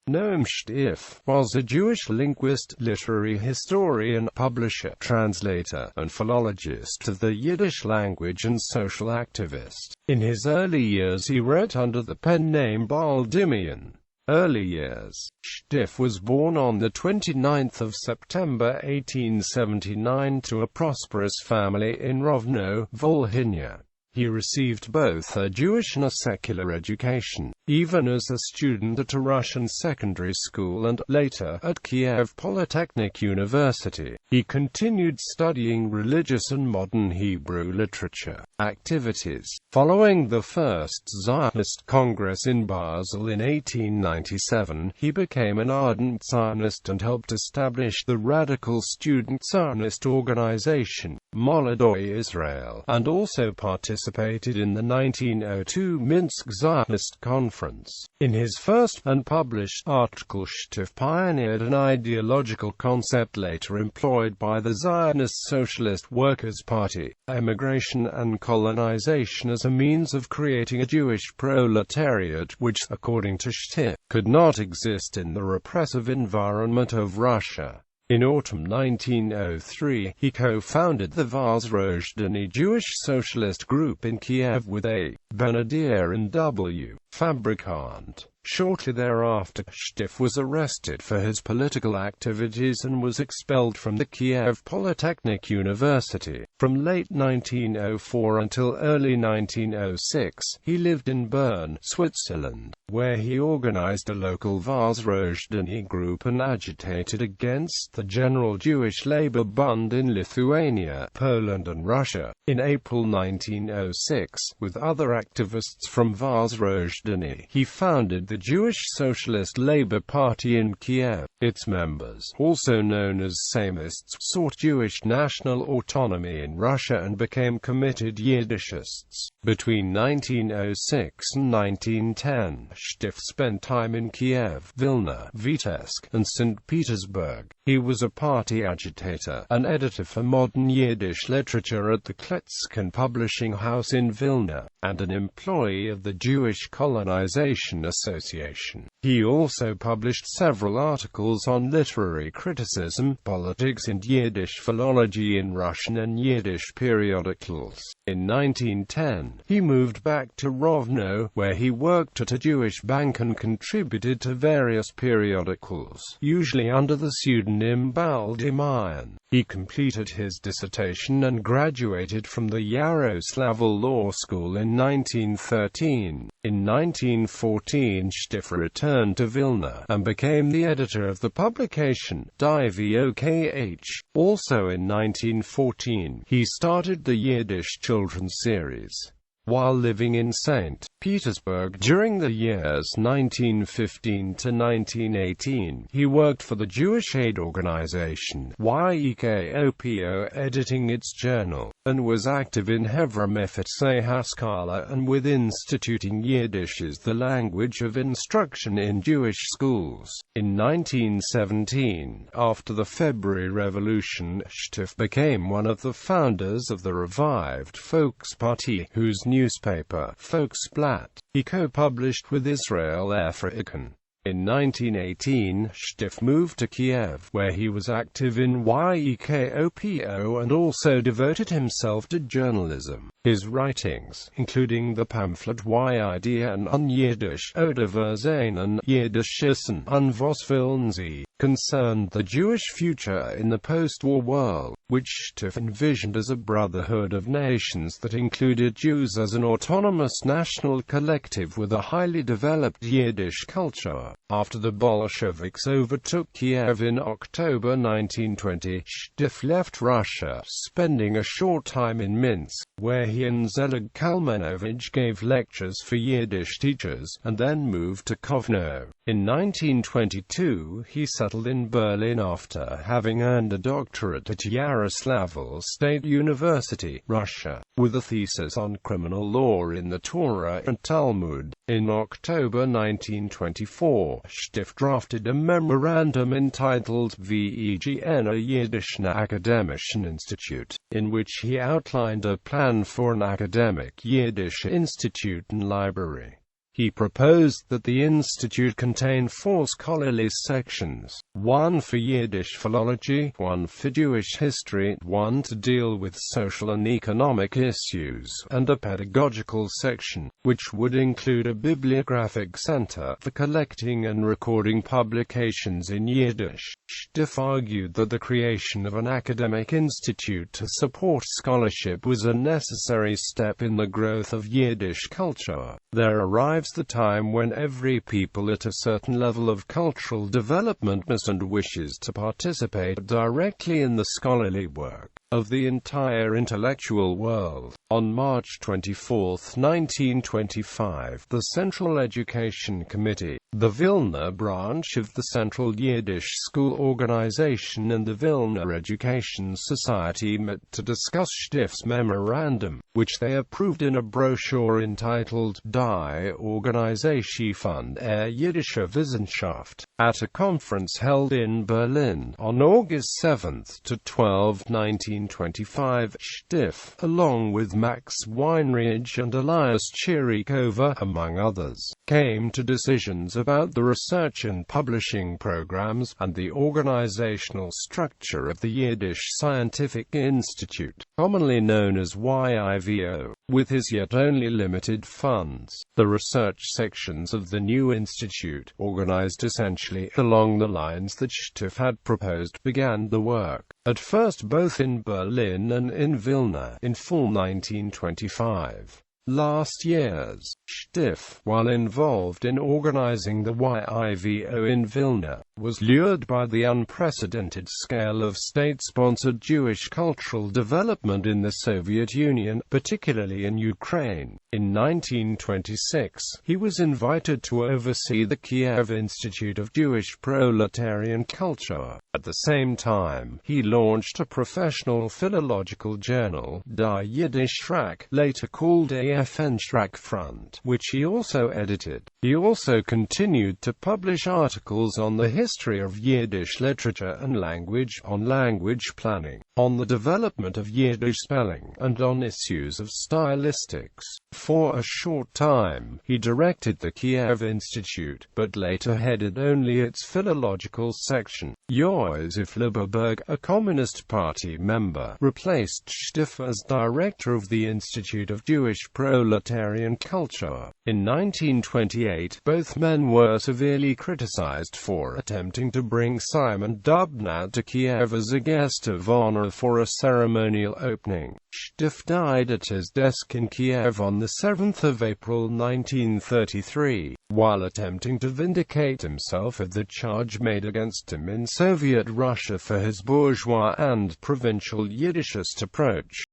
Nochum Shtif was a Jewish linguist, literary historian, publisher, translator, and philologist of the Yiddish language and social activist. In his early years he wrote under the pen name Baal Dimion. Early years. Shtif was born on the 29th of September 1879 to a prosperous family in Rovno, Volhynia. He received both a Jewish and a secular education, even as a student at a Russian secondary school and, later, at Kiev Polytechnic University. He continued studying religious and modern Hebrew literature. Activities. Following the First Zionist Congress in Basel in 1897, he became an ardent Zionist and helped establish the radical student Zionist organization, Moladoi Israel, and also participated in the 1902 Minsk Zionist Conference. In his first, unpublished, article Shtif pioneered an ideological concept later employed by the Zionist Socialist Workers' Party: emigration and colonization as a means of creating a Jewish proletariat which, according to Shtif, could not exist in the repressive environment of Russia. In autumn 1903, he co-founded the Vozrozhdeny Jewish Socialist Group in Kiev with A. Benadier and W. Fabrikant. Shortly thereafter, Shtif was arrested for his political activities and was expelled from the Kiev Polytechnic University. From late 1904 until early 1906, he lived in Bern, Switzerland, where he organized a local Vozrozhdeny group and agitated against the General Jewish Labor Bund in Lithuania, Poland and Russia. In April 1906, with other activists from Vozrozhdeny, he founded the Jewish Socialist Labor Party in Kiev. Its members, also known as Samists, sought Jewish national autonomy in Russia and became committed Yiddishists. Between 1906 and 1910, Shtif spent time in Kiev, Vilna, Vitebsk, and St. Petersburg. He was a party agitator, an editor for modern Yiddish literature at the Kletskin Publishing House in Vilna, and an employee of the Jewish Colonization Association. He also published several articles on literary criticism, politics and Yiddish philology in Russian and Yiddish periodicals. In 1910, he moved back to Rovno, where he worked at a Jewish bank and contributed to various periodicals, usually under the pseudonym Baal Dimion. He completed his dissertation and graduated from the Yaroslavl Law School in 1913. In 1914, Shtif returned to Vilna and became the editor of the publication Die Vokh. Also in 1914, he started the Yiddish children's series. While living in St. Petersburg during the years 1915 to 1918, he worked for the Jewish aid organization YEKOPO, editing its journal, and was active in Hevra Mefetzei Haskala and with instituting Yiddish as the language of instruction in Jewish schools. In 1917, after the February Revolution, Shtif became one of the founders of the revived Volkspartei, whose newspaper, Volksblatt, he co-published with Israel African. In 1918, Shtif moved to Kiev, where he was active in YEKOPO and also devoted himself to journalism. His writings, including the pamphlet Yiddish und Yiddish oder Verseinen Yiddishisen und was wollen Sie, concerned the Jewish future in the post-war world, which Shtif envisioned as a brotherhood of nations that included Jews as an autonomous national collective with a highly developed Yiddish culture. After the Bolsheviks overtook Kiev in October 1920, Shtif left Russia, spending a short time in Minsk, where he and Zelig Kalmanovich gave lectures for Yiddish teachers, and then moved to Kovno. In 1922, he settled in Berlin after having earned a doctorate at Yaroslavl State University, Russia, with a thesis on criminal law in the Torah and Talmud. In October 1924, Shtif drafted a memorandum entitled VEGN, a Yiddischen Akademischen Institute, in which he outlined a plan for an academic Yiddish institute and library. He proposed that the institute contain 4 scholarly sections, 1 for Yiddish philology, 1 for Jewish history, 1 to deal with social and economic issues, and a pedagogical section, which would include a bibliographic center for collecting and recording publications in Yiddish. Shtif argued that the creation of an academic institute to support scholarship was a necessary step in the growth of Yiddish culture. There arrives the time when every people at a certain level of cultural development must and wishes to participate directly in the scholarly work of the entire intellectual world. On March 24, 1925, the Central Education Committee, the Vilna branch of the Central Yiddish School Organization, and the Vilna Education Society met to discuss Shtif's memorandum, which they approved in a brochure entitled Die Organisation der Jiddische Wissenschaft, at a conference held in Berlin on August 7 to 12, 1925. Shtif, along with Max Weinreich and Elias Chirikova, among others, came to decisions about the research and publishing programs, and the organizational structure of the Yiddish Scientific Institute, commonly known as YIVO. With his yet only limited funds, the research sections of the new institute, organized essentially along the lines that Shtif had proposed, began the work, at first both in Berlin and in Vilna, in fall 1925. Last year's Shtif, while involved in organizing the YIVO in Vilna, was lured by the unprecedented scale of state-sponsored Jewish cultural development in the Soviet Union, particularly in Ukraine. In 1926, he was invited to oversee the Kiev Institute of Jewish Proletarian Culture. At the same time, he launched a professional philological journal, Die Yiddishrak, later called AFN Front, which he also edited. He also continued to publish articles on the history of Yiddish literature and language, on language planning, on the development of Yiddish spelling, and on issues of stylistics. For a short time, he directed the Kiev Institute, but later headed only its philological section. Josef Lieberberg, a Communist Party member, replaced Shtif as director of the Institute of Jewish Proletarian Culture. In 1928, both men were severely criticized for attempting to bring Simon Dubnat to Kiev as a guest of honor for a ceremonial opening. Shtif died at his desk in Kiev on the 7th of April 1933, while attempting to vindicate himself of the charge made against him in Soviet Russia for his bourgeois and provincial Yiddishist approach.